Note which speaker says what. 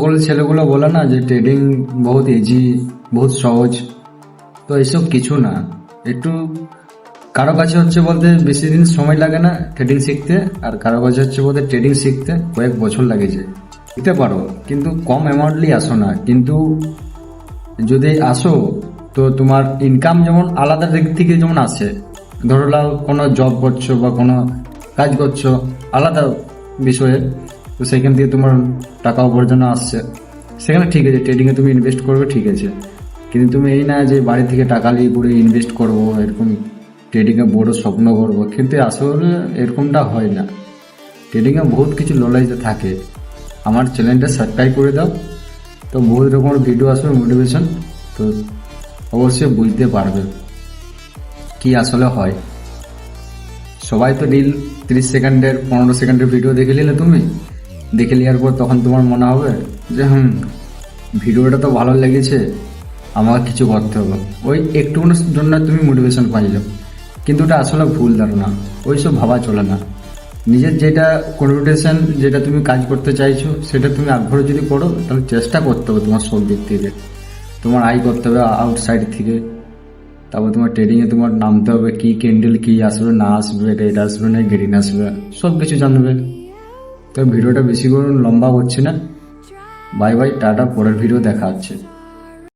Speaker 1: সকল ছেলেগুলো বলে না যে ট্রেডিং বহুত ইজি, বহুত সহজ। তো এসব কিছু না। একটু কারো কাছে হচ্ছে বলতে বেশি দিন সময় লাগে না ট্রেডিং শিখতে, আর কারো কাছে হচ্ছে বলতে ট্রেডিং শিখতে কয়েক বছর লাগে যায়। শিখতে পারো কিন্তু কম অ্যামাউন্টলি আসো না, কিন্তু যদি আসো তো তোমার ইনকাম যেমন আলাদা দিক থেকে যেমন আসে, ধরো নাও কোনো জব করছো বা কোনো কাজ করছো আলাদা বিষয়ে, তো সেখান থেকে তোমার টাকা উপার্জন আসছে, সেখানে ঠিক আছে ট্রেডিংয়ে তুমি ইনভেস্ট করবে, ঠিক আছে। কিন্তু তুমি এই না যে বাড়ি থেকে টাকা নিয়ে করে ইনভেস্ট করবো, এরকম ট্রেডিংয়ে বড় স্বপ্ন করবো, কিন্তু আসলে এরকমটা হয় না। ট্রেডিংয়ে বহুত কিছু নলেজ থাকে। আমার চ্যানেলটা সাবস্ক্রাইব করে দাও, তো বহুত রকমের ভিডিও আসবে মোটিভেশন, তো অবশ্যই বুঝতে পারবে কি আসলে হয়। সবাই তো রিল 30 সেকেন্ডের 15 সেকেন্ডের ভিডিও দেখে নিলে, তুমি দেখে নেওয়ার পর তখন তোমার মনে হবে যে ভিডিওটা তো ভালো লেগেছে, আমাকে কিছু করতে হবে, ওই একটুকুনের জন্য তুমি মোটিভেশন পাইলে, কিন্তু ওটা আসলে ভুল ধারণা। ওইসব ভাবা চলে না। নিজের যেটা কনফিডেন্স, যেটা তুমি কাজ করতে চাইছো সেটা তুমি আগ্রহ যদি করো, তাহলে চেষ্টা করতে হবে তোমার সব দিক থেকে। তোমার আয় করতে হবে আউটসাইড থেকে, তারপর তোমার ট্রেডিংয়ে তোমার নামতে হবে, কি ক্যান্ডেল কি আসবে না আসবে, রেড আসবে না গ্রিন আসবে, সব কিছু জানবে। তো ভিডিওটা বেশি করে লম্বা হচ্ছে না। বাই বাই, টাটা, পরের ভিডিও দেখা হচ্ছে।